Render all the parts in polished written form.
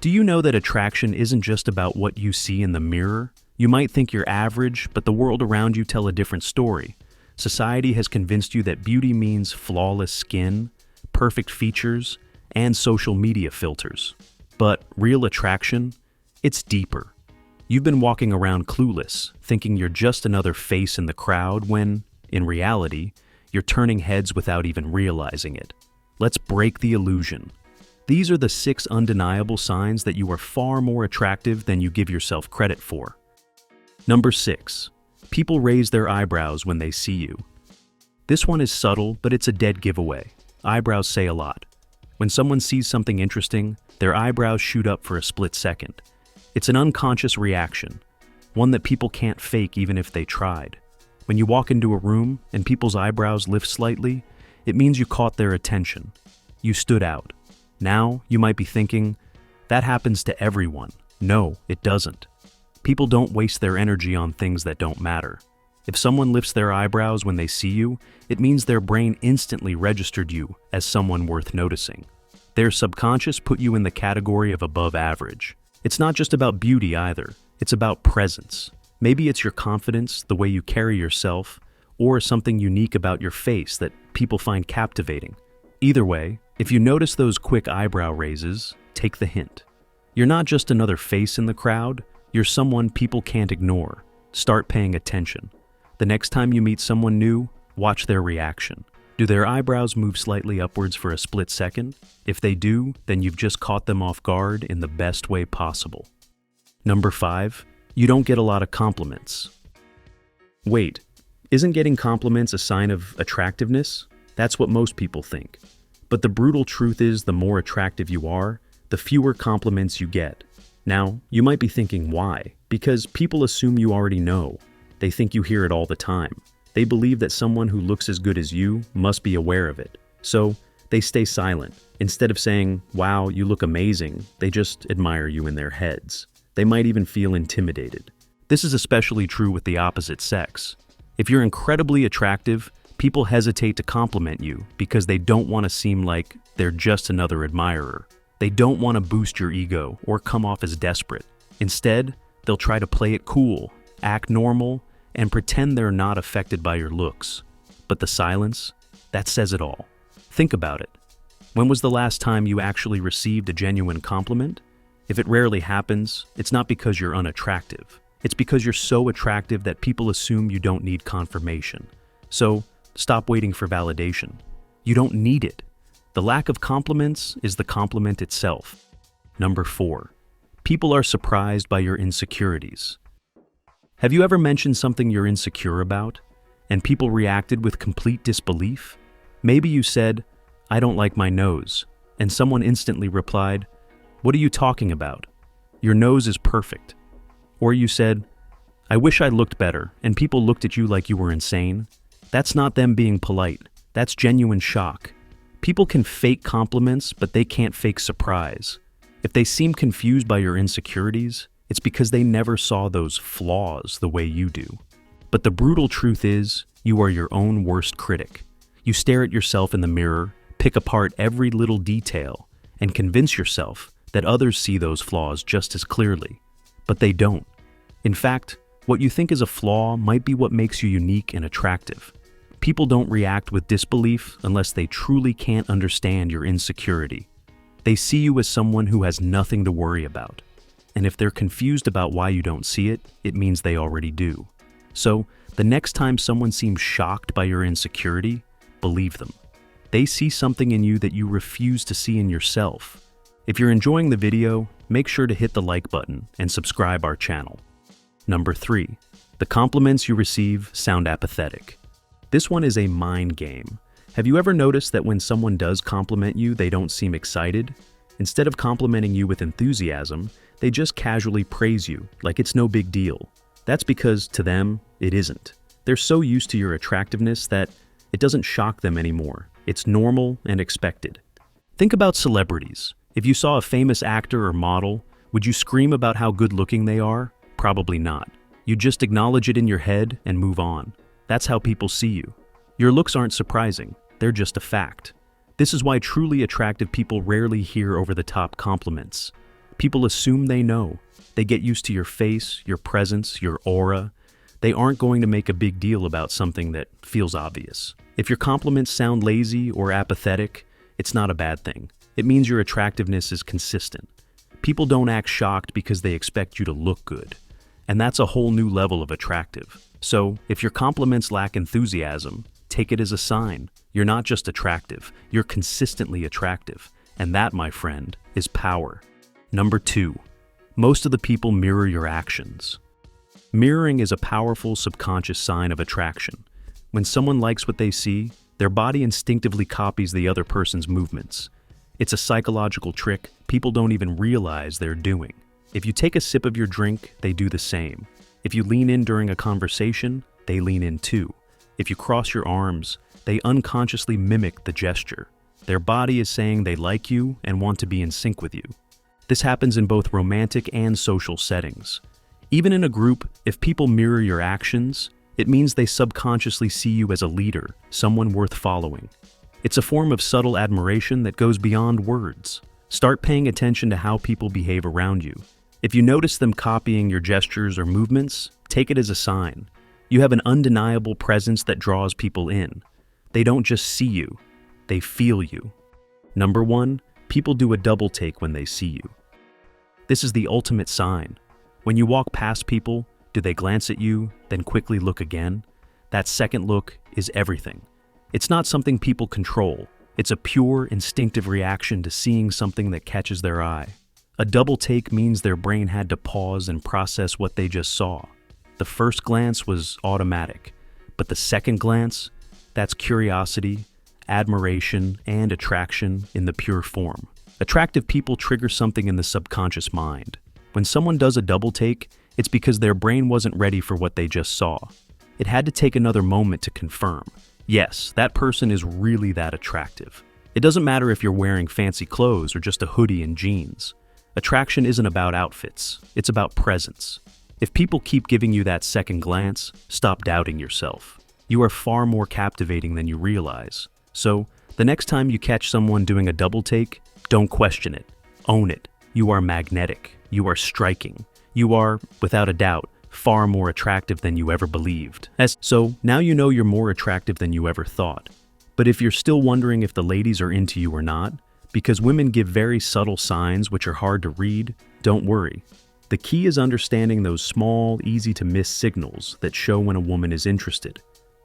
Do you know that attraction isn't just about what you see in the mirror? You might think you're average, but the world around you tell a different story. Society has convinced you that beauty means flawless skin, perfect features, and social media filters. But real attraction? It's deeper. You've been walking around clueless, thinking you're just another face in the crowd when, in reality, you're turning heads without even realizing it. Let's break the illusion. These are the 6 undeniable signs that you are far more attractive than you give yourself credit for. Number 6. People raise their eyebrows when they see you. This one is subtle, but it's a dead giveaway. Eyebrows say a lot. When someone sees something interesting, their eyebrows shoot up for a split second. It's an unconscious reaction, one that people can't fake even if they tried. When you walk into a room and people's eyebrows lift slightly, it means you caught their attention. You stood out. Now, you might be thinking, that happens to everyone. No, it doesn't. People don't waste their energy on things that don't matter. If someone lifts their eyebrows when they see you, it means their brain instantly registered you as someone worth noticing. Their subconscious put you in the category of above average. It's not just about beauty either. It's about presence. Maybe it's your confidence, the way you carry yourself, or something unique about your face that people find captivating. Either way, if you notice those quick eyebrow raises, take the hint. You're not just another face in the crowd, you're someone people can't ignore. Start paying attention. The next time you meet someone new, watch their reaction. Do their eyebrows move slightly upwards for a split second? If they do, then you've just caught them off guard in the best way possible. Number 5. You don't get a lot of compliments. Wait, isn't getting compliments a sign of attractiveness? That's what most people think. But the brutal truth is the more attractive you are, the fewer compliments you get. Now, you might be thinking why? Because people assume you already know. They think you hear it all the time. They believe that someone who looks as good as you must be aware of it. So, they stay silent. Instead of saying, wow, you look amazing, they just admire you in their heads. They might even feel intimidated. This is especially true with the opposite sex. If you're incredibly attractive, people hesitate to compliment you because they don't want to seem like they're just another admirer. They don't want to boost your ego or come off as desperate. Instead, they'll try to play it cool, act normal, and pretend they're not affected by your looks. But the silence, that says it all. Think about it. When was the last time you actually received a genuine compliment? If it rarely happens, it's not because you're unattractive. It's because you're so attractive that people assume you don't need confirmation. So, stop waiting for validation. You don't need it. The lack of compliments is the compliment itself. Number 4. People are surprised by your insecurities. Have you ever mentioned something you're insecure about, and people reacted with complete disbelief? Maybe you said, I don't like my nose, and someone instantly replied, what are you talking about? Your nose is perfect. Or you said, I wish I looked better, and people looked at you like you were insane. That's not them being polite. That's genuine shock. People can fake compliments, but they can't fake surprise. If they seem confused by your insecurities, it's because they never saw those flaws the way you do. But the brutal truth is, you are your own worst critic. You stare at yourself in the mirror, pick apart every little detail, and convince yourself that others see those flaws just as clearly. But they don't. In fact, what you think is a flaw might be what makes you unique and attractive. People don't react with disbelief unless they truly can't understand your insecurity. They see you as someone who has nothing to worry about. And if they're confused about why you don't see it, it means they already do. So, the next time someone seems shocked by your insecurity, believe them. They see something in you that you refuse to see in yourself. If you're enjoying the video, make sure to hit the like button and subscribe our channel. Number 3. The compliments you receive sound apathetic. This one is a mind game. Have you ever noticed that when someone does compliment you, they don't seem excited? Instead of complimenting you with enthusiasm, they just casually praise you, like it's no big deal. That's because, to them, it isn't. They're so used to your attractiveness that it doesn't shock them anymore. It's normal and expected. Think about celebrities. If you saw a famous actor or model, would you scream about how good-looking they are? Probably not. You'd just acknowledge it in your head and move on. That's how people see you. Your looks aren't surprising. They're just a fact. This is why truly attractive people rarely hear over-the-top compliments. People assume they know. They get used to your face, your presence, your aura. They aren't going to make a big deal about something that feels obvious. If your compliments sound lazy or apathetic, it's not a bad thing. It means your attractiveness is consistent. People don't act shocked because they expect you to look good. And that's a whole new level of attractive. So, if your compliments lack enthusiasm, take it as a sign. You're not just attractive, you're consistently attractive. And that, my friend, is power. Number 2. Most of the people mirror your actions. Mirroring is a powerful subconscious sign of attraction. When someone likes what they see, their body instinctively copies the other person's movements. It's a psychological trick people don't even realize they're doing. If you take a sip of your drink, they do the same. If you lean in during a conversation, they lean in too. If you cross your arms, they unconsciously mimic the gesture. Their body is saying they like you and want to be in sync with you. This happens in both romantic and social settings. Even in a group, if people mirror your actions, it means they subconsciously see you as a leader, someone worth following. It's a form of subtle admiration that goes beyond words. Start paying attention to how people behave around you. If you notice them copying your gestures or movements, take it as a sign. You have an undeniable presence that draws people in. They don't just see you, they feel you. Number 1, people do a double take when they see you. This is the ultimate sign. When you walk past people, do they glance at you, then quickly look again? That second look is everything. It's not something people control. It's a pure, instinctive reaction to seeing something that catches their eye. A double take means their brain had to pause and process what they just saw. The first glance was automatic, but the second glance, that's curiosity, admiration, and attraction in the pure form. Attractive people trigger something in the subconscious mind. When someone does a double take, it's because their brain wasn't ready for what they just saw. It had to take another moment to confirm. Yes, that person is really that attractive. It doesn't matter if you're wearing fancy clothes or just a hoodie and jeans. Attraction isn't about outfits, it's about presence. If people keep giving you that second glance, stop doubting yourself. You are far more captivating than you realize. So, the next time you catch someone doing a double take, don't question it. Own it. You are magnetic. You are striking. You are, without a doubt, far more attractive than you ever believed. So, now you know you're more attractive than you ever thought. But if you're still wondering if the ladies are into you or not, because women give very subtle signs which are hard to read, don't worry. The key is understanding those small, easy-to-miss signals that show when a woman is interested.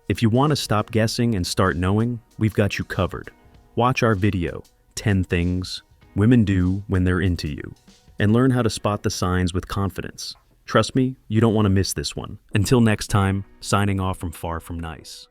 If you want to stop guessing and start knowing, we've got you covered. Watch our video, 10 Things Women Do When They're Into You, and learn how to spot the signs with confidence. Trust me, you don't want to miss this one. Until next time, signing off from Far From Nice.